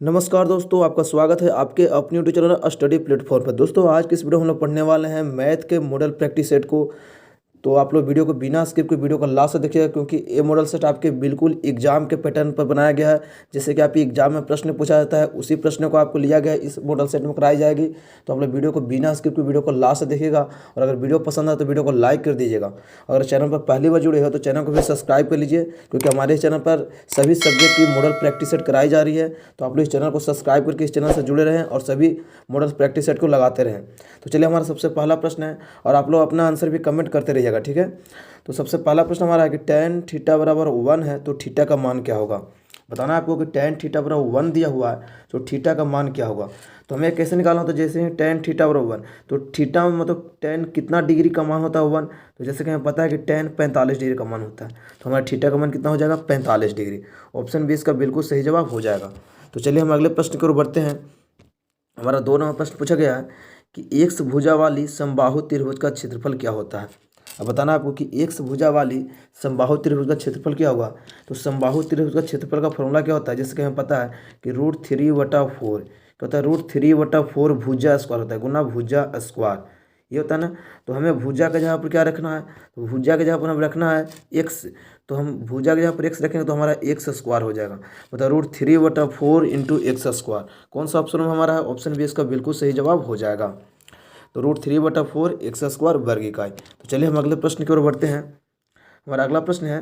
नमस्कार दोस्तों, आपका स्वागत है आपके अपने यूट्यूब चैनल स्टडी प्लेटफॉर्म पर। दोस्तों आज के इस वीडियो में हम लोग पढ़ने वाले हैं मैथ के मॉडल प्रैक्टिस सेट को। तो आप लोग वीडियो को बिना स्किप के वीडियो को लास्ट तक देखिएगा, क्योंकि ये मॉडल सेट आपके बिल्कुल एग्जाम के पैटर्न पर बनाया गया है। जैसे कि आपकी एग्जाम में प्रश्न पूछा जाता है, उसी प्रश्न को आपको लिया गया है, इस मॉडल सेट में कराई जाएगी। तो आप लोग वीडियो को बिना स्किप के वीडियो को लास्ट तक देखिएगा, और अगर वीडियो पसंद आए तो वीडियो को लाइक कर दीजिएगा। अगर चैनल पर पहली बार जुड़े हो तो चैनल को भी सब्सक्राइब कर लीजिए, क्योंकि हमारे चैनल पर सभी सब्जेक्ट की मॉडल प्रैक्टिस सेट कराई जा रही है। तो आप लोग इस चैनल को सब्सक्राइब करके इस चैनल से जुड़े रहें और सभी मॉडल प्रैक्टिस सेट को लगाते रहें। तो चलिए हमारा सबसे पहला प्रश्न है, और आप लोग अपना आंसर भी कमेंट करते रहिएगा, ठीक है। तो सबसे पहला प्रश्न हमारा है कि tan थीटा बराबर 1 है तो थीटा का मान क्या होगा। बताना है आपको कि tan थीटा बराबर 1 दिया हुआ है तो थीटा का मान क्या होगा। तो हमें कैसे निकालना होता है, जैसे ही tan थीटा बराबर 1 तो थीटा में मतलब tan कितना डिग्री का मान होता है 1। तो जैसे कि हमें पता है कि tan 45 डिग्री का मान होता है, तो हमारा थीटा का मान कितना हो जाएगा 45 डिग्री। ऑप्शन बी इसका बिल्कुल सही जवाब हो जाएगा। तो चलिए हम अगले प्रश्न की ओर बढ़ते हैं। हमारा 2 नंबर प्रश्न पूछा गया है कि एक भुजा वाली समबाहु त्रिभुज का क्षेत्रफल क्या होता है। अब बताना आपको कि एक भुजा वाली समबाहु त्रिभुज का क्षेत्रफल क्या होगा। तो समबाहु त्रिभुज का क्षेत्रफल का फॉर्मूला क्या होता है, जैसे कि हमें पता है कि √3/4 क्या होता है, √3/4 भुजा स्क्वायर होता है, गुना भुजा स्क्वायर ये होता है ना। तो हमें भुजा के जगह पर क्या रखना है, तो भुजा के जगह पर हम रखना है एक्स। तो हम भुजा के जगह पर एक्स रखेंगे तो हमारा एक्स स्क्वायर हो जाएगा, मतलब √3/4 इंटू एक्स स्क्वायर। कौन सा ऑप्शन में हमारा है, ऑप्शन बी इसका बिल्कुल सही जवाब हो जाएगा। तो √3/4 एक्स स्क्वायर वर्ग इकाई। तो चलिए हम अगले प्रश्न की ओर बढ़ते हैं। हमारा अगला प्रश्न है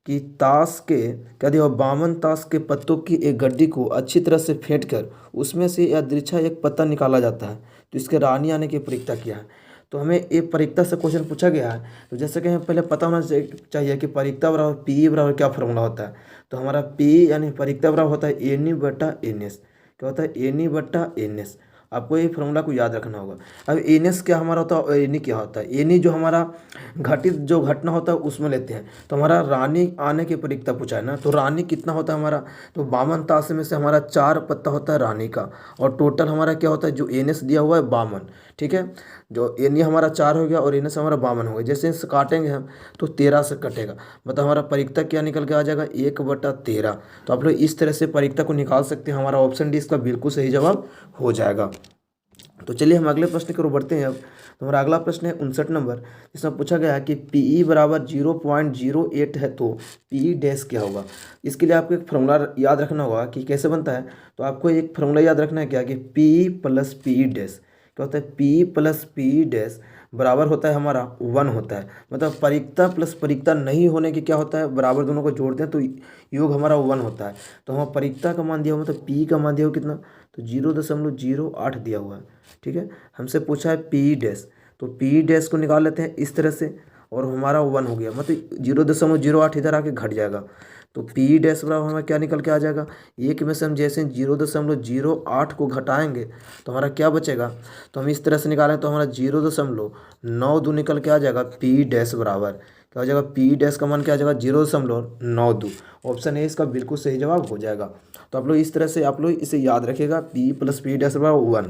कि ताश के क्या दिया, 52 ताश के पत्तों की एक गड्डी को अच्छी तरह से फेंट कर उसमें से यादृच्छा एक पत्ता निकाला जाता है, तो इसके रानी आने की प्रक्रिया क्या है। तो हमें एक परीक्षा से क्वेश्चन पूछा गया है। तो जैसे कि हमें पहले पता होना चाहिए कि परीक्षा बराबर पी बराबर क्या फॉर्मूला होता है। तो हमारा पी यानी परीक्षा बराबर होता है NE/NS। क्या होता है, NE/NS। आपको ये फॉर्मूला को याद रखना होगा। अब NS क्या हमारा होता है और NE क्या होता है। NE जो हमारा घटित जो घटना होता है उसमें लेते हैं। तो हमारा रानी आने की परीक्षा पूछा है ना, तो रानी कितना होता है हमारा, तो 52 ताश में से हमारा 4 पत्ता होता है रानी का, और टोटल हमारा क्या होता है जो NS दिया हुआ है 52, ठीक है। जो NE हमारा 4 हो गया और NS हमारा 52 हो गया। जैसे इसे काटेंगे हम तो 13 से कटेगा, मतलब हमारा परीक्षा क्या निकल के आ जाएगा 1/13। तो आप लोग इस तरह से परीक्षा को निकाल सकते हैं। हमारा ऑप्शन डी इसका बिल्कुल सही जवाब हो जाएगा। तो चलिए हम अगले प्रश्न की ओर बढ़ते हैं। अब तो हमारा अगला प्रश्न है 59 नंबर, जिसमें पूछा गया है कि PE बराबर 0.08 है तो PE डैश क्या होगा। इसके लिए आपको एक फॉर्मूला याद रखना होगा कि कैसे बनता है। तो आपको एक फॉर्मूला याद रखना है क्या कि PE प्लस PE डैश क्या होता है, PE प्लस PE डैश बराबर होता है हमारा 1 होता है। मतलब परीक्षा प्लस परीक्षा नहीं होने की क्या होता है, बराबर दोनों को जोड़ते हैं तो योग हमारा 1 होता है। तो हमारा परीक्षा का मान दिया हुआ, मतलब PE का मान दिया हुआ कितना, तो 0.08 दिया हुआ है, ठीक है। हमसे पूछा है PE डैश, तो PE डैश को निकाल लेते हैं इस तरह से, और हमारा 1 हो गया, मतलब 0.08 इधर आके घट जाएगा। तो PE डैश बराबर हमें क्या निकल के आ जाएगा, एक में से हम जैसे 0.08 को घटाएंगे तो हमारा क्या बचेगा। तो हम इस तरह से निकालें तो हमारा 0.92 निकल के आ जाएगा। PE डैश बराबर क्या हो जाएगा, PE डैश का मान क्या आ जाएगा 0.92। ऑप्शन ए इसका बिल्कुल सही जवाब हो जाएगा। तो आप लोग इस तरह से आप लोग इसे याद रखिएगा, PE प्लस PE डैश बराबर 1।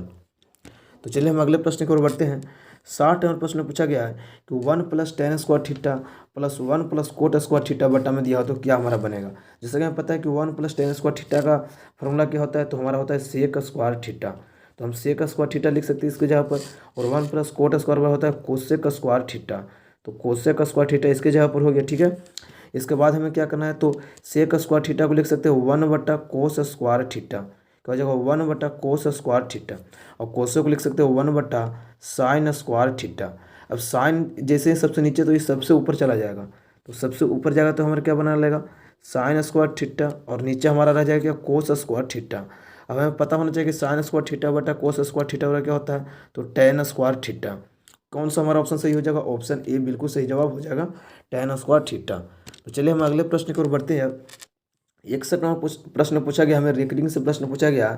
तो चलिए हम अगले प्रश्न की ओर बढ़ते हैं। 60 नंबर प्रश्न पूछा गया है कि 1 + tan square theta plus 1 + coat square theta बटा में दिया हो तो क्या हमारा बनेगा। जैसे कि हमें पता है कि 1 + tan स्क्वायर थीटा का फॉर्मूला क्या होता है, तो हमारा होता है सेक स्क्वायर थीटा। तो हम सेक स्क्वायर थीटा लिख सकते हैं इसके जगह पर, और 1 + कोट स्क्वायर होता है कोसेक स्क्वायर थीटा। तो कोसेक स्क्वायर थीटा इसके जगह पर हो गया, ठीक है। इसके बाद हमें क्या करना है, तो सेक स्क्वायर थीटा को लिख सकते हैं 1/कोस स्क्वायर थीटा। क्या हो जाएगा 1/कोस स्क्वायर थीटा, और कोसो को लिख सकते हो 1/साइन स्क्वायर थीटा। अब साइन जैसे सबसे नीचे तो ये सबसे ऊपर चला जाएगा, तो सबसे ऊपर जाएगा तो हमारा क्या बना लेगा साइन स्क्वायर थीटा, और नीचे हमारा रह जाएगा कोस स्क्वायर थीटा। अब हमें पता होना चाहिए कि साइन स्क्वायर थीटा बटा कोस स्क्वायर थीटा वाला क्या होता है, तो tan स्क्वायर थीटा। कौन सा हमारा ऑप्शन सही हो जाएगा, ऑप्शन ए बिल्कुल सही जवाब हो जाएगा, tan स्क्वायर थीटा। तो चलिए हम अगले प्रश्न की ओर बढ़ते हैं। 61 नंबर प्रश्न पूछा गया, हमें रेकरिंग से प्रश्न पूछा गया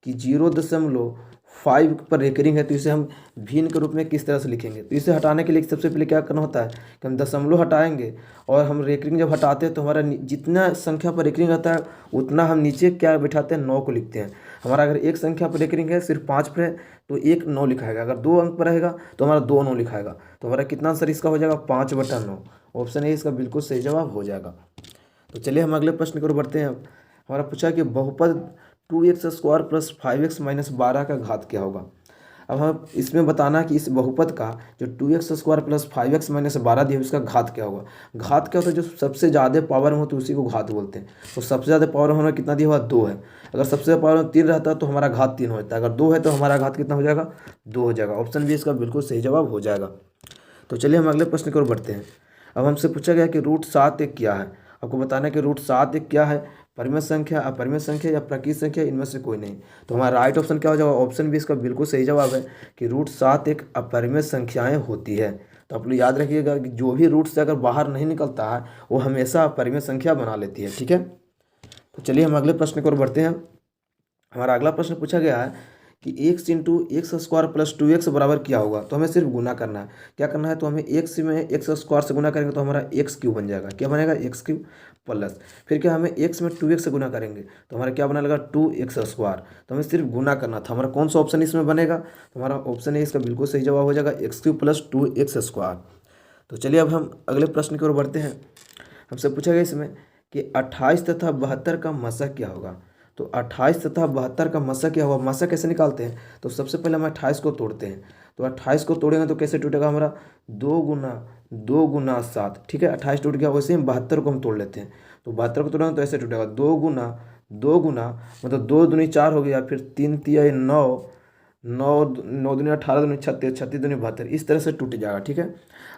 कि 0.5 पर रेकरिंग है तो इसे हम भिन्न के रूप में किस तरह से लिखेंगे। तो इसे हटाने के लिए सबसे पहले क्या करना होता है कि हम दशमलव हटाएंगे, और हम रेकरिंग जब हटाते हैं तो हमारा जितना संख्या पर रेकरिंग रहता है उतना हम नीचे क्या बिठाते हैं 9 को लिखते हैं। हमारा अगर एक संख्या पर रेकरिंग है सिर्फ 5 पर है तो 1 9 लिखाएगा, अगर 2 अंक पर रहेगा तो हमारा 2 9 लिखाएगा। तो हमारा कितना आंसर इसका हो जाएगा 5/9। ऑप्शन ए इसका बिल्कुल सही जवाब हो जाएगा। तो चलिए हम अगले प्रश्न की ओर बढ़ते हैं। हमारा पूछा कि बहुपद 2x² प्लस 5x माइनस 12 का घात क्या होगा। अब हम इसमें बताना कि इस बहुपद का जो 2x² प्लस 5x माइनस 12 दिया है उसका घात क्या होगा। घात क्या होता है, जो सबसे ज़्यादा पावर में हो तो उसी को घात बोलते हैं। तो सबसे ज़्यादा पावर में कितना दिया हुआ 2 है। अगर सबसे ज़्यादा पावर में 3 रहता तो हमारा घात 3 होता है, अगर 2 है तो हमारा घात कितना हो जाएगा 2 हो जाएगा। ऑप्शन बी इसका बिल्कुल सही जवाब हो जाएगा। तो चलिए हम अगले प्रश्न की ओर बढ़ते हैं। अब हमसे पूछा गया कि √7 क्या है। आपको बताना है कि √7 क्या है, परिमेय संख्या, अपरिमेय संख्या या प्राकृत संख्या, इनमें से कोई नहीं। तो हमारा राइट ऑप्शन क्या हो जाएगा, ऑप्शन बी इसका बिल्कुल सही जवाब है कि √7 अपरिमेय संख्याएं होती है। तो आप लोग याद रखिएगा कि जो भी रूट से अगर बाहर नहीं निकलता है वो हमेशा अपरिमेय संख्या बना लेती है। ठीक है, तो चलिए हम अगले प्रश्न की ओर बढ़ते हैं। हमारा अगला प्रश्न पूछा गया है कि x into x² plus 2x बराबर क्या होगा। तो हमें सिर्फ गुना करना है। क्या करना है, तो हमें x में x² से गुना करेंगे तो हमारा x³ बन जाएगा। क्या बनेगा, x³ प्लस फिर क्या हमें x में 2x से गुना करेंगे तो हमारा क्या बना लगेगा 2x²। तो हमें सिर्फ गुना करना था। हमारा कौन सा ऑप्शन इसमें बनेगा, तो हमारा ऑप्शन है इसका बिल्कुल सही जवाब हो जाएगा x³ प्लस 2x²। तो चलिए अब हम अगले प्रश्न की ओर बढ़ते हैं। हमसे पूछा गया इसमें कि 28 तथा 72 का मसा क्या होगा। तो 28 तथा 72 का मसा क्या होगा, मसा कैसे निकालते हैं, तो सबसे पहले हम 28 को तोड़ते हैं। तो 28 को तोड़ेंगे तो कैसे टूटेगा हमारा 2 गुना 7। ठीक है, 28 टूट गया। वैसे ही 72 को हम तोड़ लेते हैं। तो 72 को तोड़ेंगे तो ऐसे टूटेगा 2 गुना मतलब 2 दूनी 4 हो गया, फिर 3 तिया 9, 9 दूनी 18, दूनी 36, 36 दूनी 72, इस तरह से टूट जाएगा। ठीक है,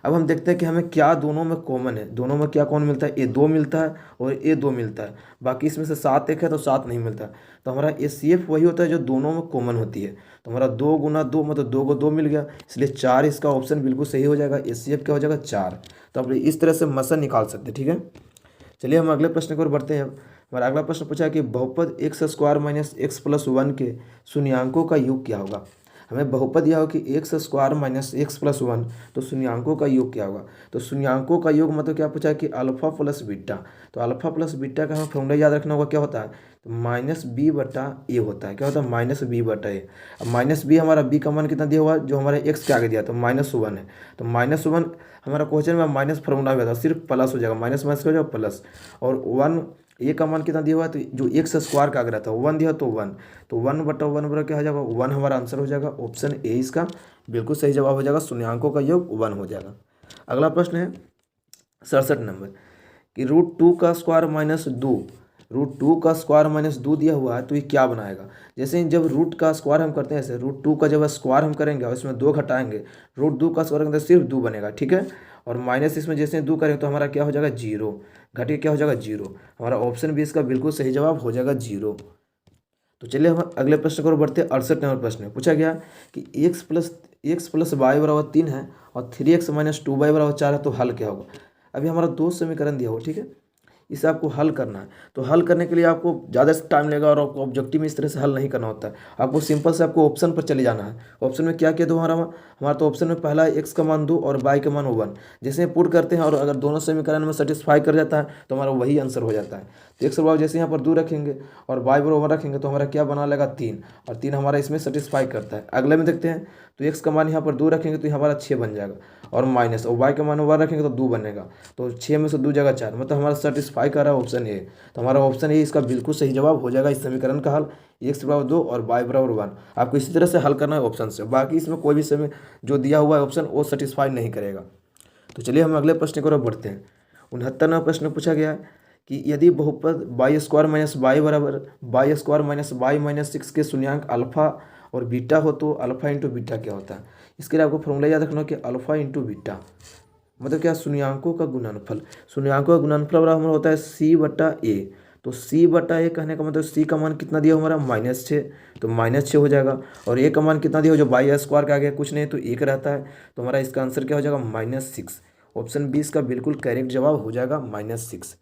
अब हम देखते हैं कि हमें क्या दोनों में कॉमन है। दोनों में क्या कॉमन मिलता है, ये 2 मिलता है और ये 2 मिलता है। बाकी इसमें से 7 एक है तो 7 नहीं मिलता। तो हमारा HCF वही होता है जो दोनों में कॉमन होती है। तो हमारा 2 गुना 2 मतलब 2 को 2 मिल गया, इसलिए 4 इसका ऑप्शन बिल्कुल सही हो जाएगा। HCF क्या हो जाएगा 4। तो आप इस तरह से मसा निकाल सकते हैं। ठीक है, चलिए हम अगले प्रश्न की ओर बढ़ते हैं। हमारा अगला प्रश्न पूछा है कि बहुपद x² माइनस x प्लस 1 के शून्यांकों का योग क्या होगा। हमें बहुपद यह हो कि x² माइनस x प्लस 1, तो शून्यांकों का योग क्या होगा। तो शून्यांकों का योग मतलब क्या पूछा है कि अल्फा प्लस बीटा। तो अल्फा प्लस बीटा का हमें फॉर्मूला याद रखना होगा, क्या होता है, तो -b/a होता है। क्या होता है, -b/a। अब -b हमारा b का मान कितना दिया हुआ है, जो हमारे x के आगे दिया तो -1 है। तो -1 हमारा क्वेश्चन में माइनस फॉर्मूला में था, सिर्फ प्लस हो जाएगा, माइनस माइनस हो जाएगा प्लस। और 1 ए का मान कितना दिया हुआ है, तो जो x² का आगे रहता है 1 दिया तो 1, तो 1/1 बराबर क्या हो जाएगा 1, हमारा आंसर हो जाएगा ऑप्शन ए इसका बिल्कुल सही जवाब हो जाएगा। शून्यांकों का योग 1 हो जाएगा। अगला प्रश्न है 67 नंबर कि √2 का स्क्वायर माइनस 2, √2 का स्क्वायर माइनस 2 दिया हुआ है तो ये क्या बनाएगा। जैसे ही जब रूट का स्क्वायर हम करते हैं, ऐसे √2 का जब स्क्वायर हम करेंगे और इसमें 2 घटाएंगे, √2 का स्क्वायर करेंगे तो सिर्फ 2 बनेगा। ठीक है, और माइनस इसमें जैसे 2 करेंगे तो हमारा क्या हो जाएगा 0, घट के क्या हो जाएगा 0। हमारा ऑप्शन बी इसका बिल्कुल सही जवाब हो जाएगा 0। तो चलिए हम अगले प्रश्न की ओर बढ़ते हैं। 68 नंबर प्रश्न में पूछा गया कि x प्लस वाई बराबर 3 है और 3x माइनस 2y बराबर 4 है, तो हल क्या होगा। अभी हमारा 2 समीकरण दिया हो, ठीक है, इसे आपको हल करना है। तो हल करने के लिए आपको ज़्यादा टाइम लगेगा और आपको ऑब्जेक्टिव में इस तरह से हल नहीं करना होता है। आपको सिंपल से आपको ऑप्शन पर चले जाना है। ऑप्शन में क्या किया दो हमारा तो ऑप्शन में पहला है x का मान 2 और y का मान 1। जैसे पुट करते हैं और अगर दोनों समीकरण में सेटिस्फाई कर जाता है तो हमारा वही आंसर हो जाता है। तो x बराबर जैसे यहाँ पर 2 रखेंगे और y बराबर रखेंगे तो हमारा क्या बना लेगा 3, और 3 हमारा इसमें सेटिस्फाई करता है। अगले में देखते हैं तो x का मान यहाँ पर 2 रखेंगे तो हमारा 6 बन जाएगा, और माइनस और y का मान 1 रखेंगे तो 2 बनेगा। तो 6 में से 2 जगह 4, मतलब हमारा सेटिस्फाई कर रहा है ऑप्शन ए। तो हमारा ऑप्शन ए इसका बिल्कुल सही जवाब हो जाएगा इस समीकरण का हल। x बराबर 2 और y बराबर 1 आपको इसी तरह से हल करना है ऑप्शन से। बाकी इसमें कोई भी समय जो दिया हुआ है ऑप्शन वो सेटिस्फाई नहीं करेगा। तो चलिए हम अगले प्रश्न की ओर बढ़ते हैं। 69वां प्रश्न पूछा गया है कि यदि बहुपद y² माइनस वाई बराबर y² माइनस वाई माइनस 6 के शून्यांक अल्फा और बीटा हो तो अल्फा इंटू बीटा क्या होता है। इसके लिए आपको फॉर्मूला याद रखना कि अल्फा इंटू बीटा मतलब क्या, शून्यांकों का गुणनफल। शून्यांकों का गुणनफल बराबर हमारा होता है c/a। तो c/a कहने का मतलब c का मान कितना दिया हमारा -6, तो -6 हो जाएगा। और a का मान कितना दिया हो, जो y² का आ गया कुछ नहीं तो 1 रहता है, तो हमारा इसका आंसर क्या हो जाएगा -6। ऑप्शन बी इसका बिल्कुल करेक्ट जवाब हो जाएगा -6।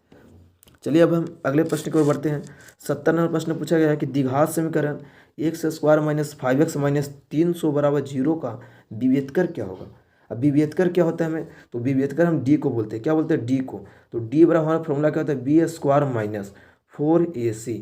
चलिए अब हम अगले प्रश्न की ओर बढ़ते हैं। 70 नंबर प्रश्न पूछा गया है कि द्विघात समीकरण x² माइनस 5x माइनस 300 बराबर 0 का विभेदकर क्या होगा। अब विभेदकर क्या होता है हमें, तो विभेदकर हम डी को बोलते हैं। क्या बोलते हैं, डी को। तो डी बराबर हमारा फॉर्मूला क्या होता है b² minus 4ac।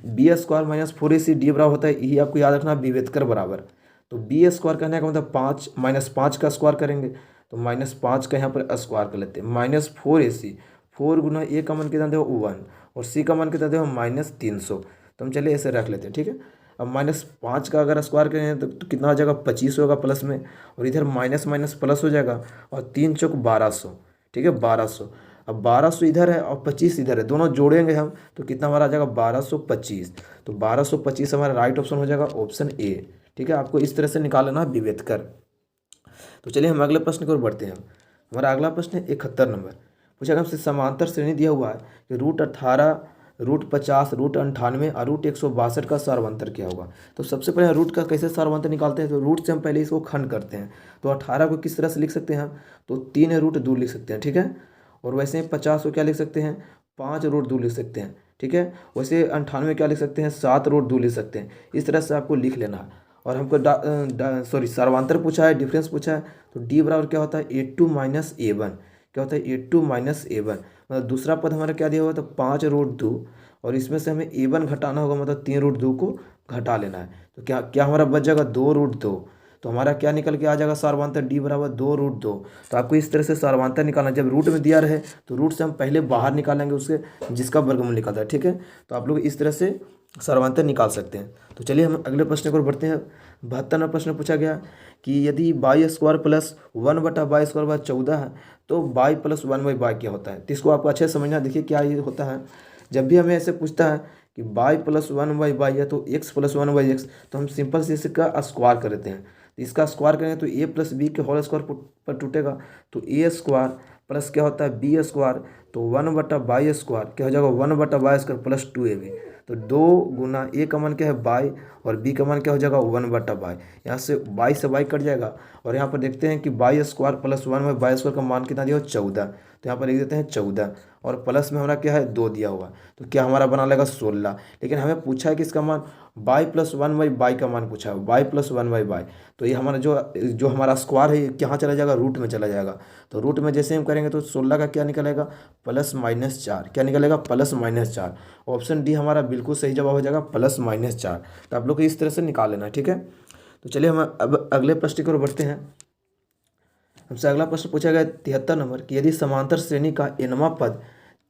b² minus 4ac D बराबर होता है, यही आपको याद रखना विभेदकर बराबर। तो b² कहने का मतलब 5 -5 का स्क्वायर करेंगे तो -5 का यहाँ पर स्क्वायर कर लेते हैं -4ac। 4 गुना ए का मान कितना दे 1 और सी का मान कितना दे -300। तो हम चलिए ऐसे रख लेते हैं, ठीक है। अब -5 का अगर स्क्वायर करें तो कितना हो जाएगा, 25 होगा प्लस में, और इधर माइनस माइनस प्लस हो जाएगा, और 3 चौक 1200, ठीक है 1200। अब 1200 इधर है और 25 इधर है, दोनों जोड़ेंगे हम तो कितना हमारा आ जाएगा 1225। तो 1225 हमारा राइट ऑप्शन हो जाएगा ऑप्शन ए, ठीक है। आपको इस तरह से निकालना है विभेदकर। तो चलिए हम अगले प्रश्न की ओर बढ़ते हैं। हमारा अगला प्रश्न है 71 नंबर। पूछा गया हमसे समांतर श्रेणी दिया हुआ है कि √18, √50, √98 और √162 का सार्वंतर क्या होगा। तो सबसे पहले रूट का कैसे सार्वंतर निकालते हैं, तो रूट से हम पहले इसको खंड करते हैं। तो 18 को किस तरह से लिख सकते हैं, तो 3√2 लिख सकते हैं, ठीक है। और वैसे 50 को क्या लिख सकते हैं, 5√2 लिख सकते हैं, ठीक है। वैसे 98 क्या लिख सकते हैं, 7√2 लिख सकते हैं। इस तरह से आपको लिख लेना है। और हमको सार्वंतर पूछा है, डिफरेंस पूछा है, तो डी बराबर क्या होता है, A2 - A1। क्या होता है, A2 - A1, मतलब दूसरा पद हमारा क्या दिया हुआ है, तो 5√2, और इसमें से हमें A1 घटाना होगा, मतलब 3√2 को घटा लेना है। तो क्या क्या हमारा बच जाएगा 2√2। तो हमारा क्या निकल के आ जाएगा सार्वंतर, डी बराबर 2√2। तो आपको इस तरह से सार्वंतर निकालना, जब रूट में दिया रहे तो रूट से हम पहले बाहर निकालेंगे उसके जिसका वर्गमूल निकलता है, ठीक है। तो आप लोग इस तरह से सार्वंतर निकाल सकते हैं। तो चलिए हम अगले प्रश्न को बढ़ते हैं। 72वां प्रश्न पूछा गया कि यदि y² + 1/y² 14 है तो y + 1/y क्या होता है। तो इसको आपको अच्छे से समझना। देखिए क्या ये होता है, जब भी हमें ऐसे पूछता है कि y + 1/y है तो x + 1/x, तो हम सिंपल से इसका स्क्वायर कर देते हैं। तो इसका स्क्वायर करेंगे तो a + b के होल स्क्वायर पर टूटेगा, तो a² प्लस क्या होता है b², तो 1/y² क्या हो जाएगा 1/y² + 2ab। तो 2 गुना a का मान क्या है y, और b का मान क्या हो जाएगा 1/y। यहाँ से y से y कट जाएगा, और यहाँ पर देखते हैं कि y² + 1/y² का मान कितना दिया हो 14। तो यहाँ पर लिख देते हैं 14, और प्लस में हमारा क्या है 2 दिया हुआ, तो क्या हमारा बना लेगा 16। लेकिन हमें पूछा है कि इसका मान y + 1/y का मान पूछा है, y + 1/y। तो ये हमारा जो हमारा स्क्वायर है कहाँ चला जाएगा, रूट में चला जाएगा। तो रूट में जैसे हम करेंगे तो 16 का क्या निकलेगा, +-4। क्या निकलेगा, +-4। ऑप्शन डी हमारा बिल्कुल सही जवाब हो जाएगा, +-4। तो आप लोग को इस तरह से निकाल लेना है, ठीक है। तो चलिए हम अब अगले प्रश्न की ओर बढ़ते हैं। हमसे अगला प्रश्न पूछा गया 73 नंबर कि यदि समांतर श्रेणी का nवां पद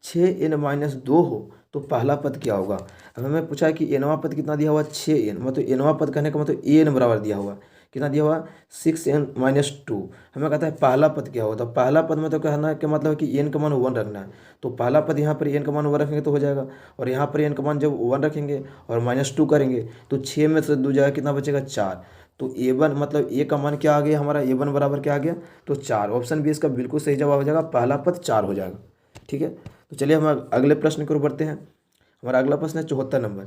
6n - 2 हो तो पहला पद क्या होगा। अब हमें पूछा है कि nवां पद कितना दिया हुआ 6n, मतलब nवां पद कहने का मतलब an बराबर दिया हुआ, कितना दिया हुआ 6n - 2। हमें कहता है पहला पद क्या होगा, तो पहला पद में तो कहना है कि मतलब है कि n का मान 1 रखना है। तो पहला पद यहाँ पर n का मान 1 रखेंगे तो हो जाएगा, और यहाँ पर n का मान जब 1 रखेंगे और -2 करेंगे तो 6 में से 2 जाएगा, कितना बचेगा 4। तो a1 मतलब a का मान क्या आ गया हमारा, a1 बराबर क्या आ गया, तो 4। ऑप्शन बी इसका बिल्कुल सही जवाब हो जाएगा, पहला पद 4 हो जाएगा, ठीक है। तो चलिए हम अगले प्रश्न की ओर बढ़ते हैं। हमारा अगला प्रश्न है 74 नंबर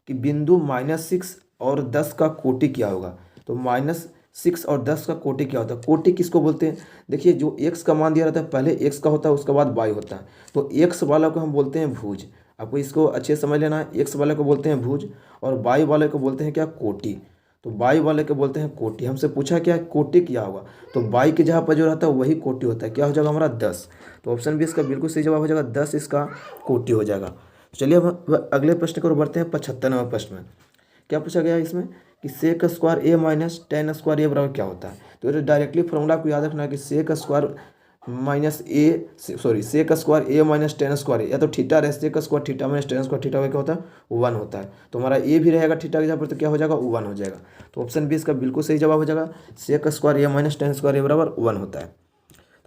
कि बिंदु -6 और 10 का कोटि क्या होगा। तो -6 और 10 का कोटि क्या होता है, कोटि किसको बोलते हैं। देखिए जो x का मान दिया रहता है पहले x का होता है, उसके बाद y होता है। तो x वाला को हम बोलते हैं भुज, आपको इसको अच्छे से समझ लेना है। x वाले को बोलते हैं भुज, और y वाले को बोलते हैं क्या, कोटि। तो y वाले को बोलते हैं कोटि। हमसे पूछा क्या है, कोटि क्या होगा, तो y के जहाँ पर जो रहता है वही कोटि होता है। क्या हो जाएगा हमारा 10। तो ऑप्शन बी इसका बिल्कुल सही जवाब हो जाएगा, 10 इसका कोटि हो जाएगा। चलिए हम अगले प्रश्न को बढ़ते हैं। 75वें प्रश्न में क्या पूछा गया है इसमें कि sec² a - tan² a बराबर क्या होता है। तो डायरेक्टली फॉर्मूला को याद रखना है कि sec² a - tan² या तो थीटा रहे, sec² थीटा - tan² थीटा क्या होता है 1 होता है। तो हमारा ए भी रहेगा थीटा के जहाँ पर, तो क्या हो जाएगा 1 हो जाएगा। तो ऑप्शन बी इसका बिल्कुल सही जवाब हो जाएगा, sec² a - tan² a बराबर 1 होता है।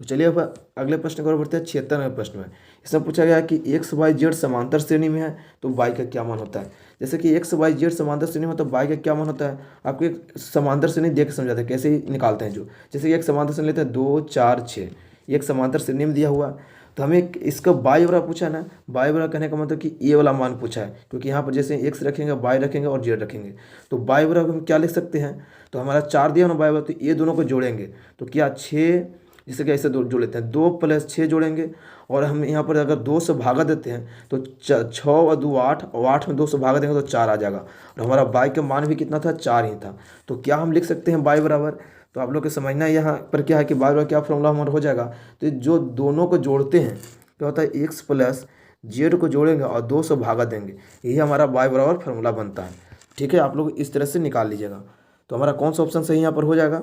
तो चलिए अब अगले प्रश्न को बढ़ते हैं। 76वें प्रश्न में इसमें पूछा गया है कि x y z समांतर श्रेणी में है तो y का क्या मान होता है। जैसे कि x y z समांतर श्रेणी में तो y का क्या मान होता है, आपको एक समांतर श्रेणी देख के समझाते हैं कैसे निकालते हैं। जो जैसे कि एक समांतर श्रेणी लेते हैं 2 4 6, एक समांतर श्रेणी में दिया हुआ, तो हमें इसका y बराबर पूछा है ना। y बराबर कहने का मतलब कि a वाला मान पूछा है, क्योंकि यहाँ पर जैसे x रखेंगे y रखेंगे और z रखेंगे, तो y बराबर हम क्या लिख सकते हैं, तो हमारा 4 दिया ना y बराबर, तो ये दोनों को जोड़ेंगे तो क्या 6, जैसे कि ऐसे जोड़ लेते हैं 2 + 6 जोड़ेंगे, और हम यहाँ पर अगर 2 से भागा देते हैं तो 6 और 2 8, और 8 में 2 से भागा देंगे तो 4 आ जाएगा, और हमारा y का मान भी कितना था 4 ही था। तो क्या हम लिख सकते हैं y बराबर, तो आप लोग को समझना है यहाँ पर क्या है कि y बराबर क्या फॉर्मूला हमारा हो जाएगा। तो जो दोनों को जोड़ते हैं क्या होता है x + z को जोड़ेंगे और 2 से भागा देंगे, यही हमारा y बराबर फार्मूला बनता है, ठीक है। आप लोग इस तरह से निकाल लीजिएगा। तो हमारा कौन सा ऑप्शन सही यहाँ पर हो जाएगा,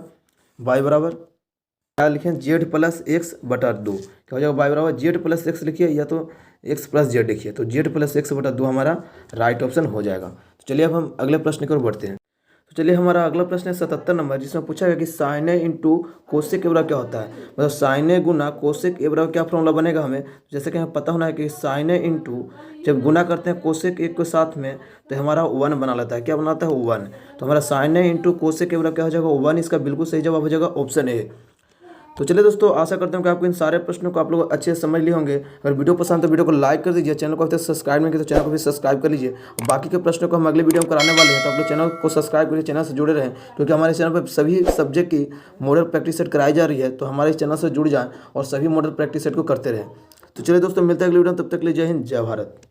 y बराबर क्या लिखें z + x/2, क्या हो जाएगा y बराबर z + x लिखिए, या तो एक्स प्लस जेड लिखिए, तो जेड प्लस एक्स बटा 2 हमारा राइट ऑप्शन हो जाएगा। तो चलिए अब हम अगले प्रश्न की ओर बढ़ते हैं। तो चलिए हमारा अगला प्रश्न है 77 नंबर, जिसमें पूछा गया कि sine A into cosec A बराबर क्या होता है। मतलब sign A Guna cosec A बराबर क्या फॉर्मूला बनेगा हमें, जैसे कि हमें पता होना है कि साइन ए इंटू जब गुना करते हैं कोसेक ए के साथ में तो हमारा 1 बना लेता है। क्या बनाता है? 1। तो हमारा sine A into cosec A बराबर क्या हो जाएगा? 1। इसका बिल्कुल सही जवाब हो जाएगा ऑप्शन ए। तो चलिए दोस्तों, आशा करते हैं कि आपको इन सारे प्रश्नों को आप लोग अच्छे से समझ लिए होंगे। अगर वीडियो पसंद तो वीडियो को लाइक कर दीजिए, चैनल को अभी तक सब्सक्राइब नहीं किया तो चैनल को भी सब्सक्राइब कर लीजिए। बाकी के प्रश्नों को हम अगले वीडियो में कराने वाले हैं, तो आप लोग चैनल को सब्सक्राइब करिए, चैनल से जुड़े रहें, क्योंकि हमारे चैनल पर सभी सब्जेक्ट की मॉडल प्रैक्टिस सेट कराई जा रही है। तो हमारे चैनल से जुड़ जाएँ और सभी मॉडल प्रैक्टिस सेट को करते रहें। तो चलिए दोस्तों, मिलते हैं अगले वीडियो में, तब तक के लिए जय हिंद, जय भारत।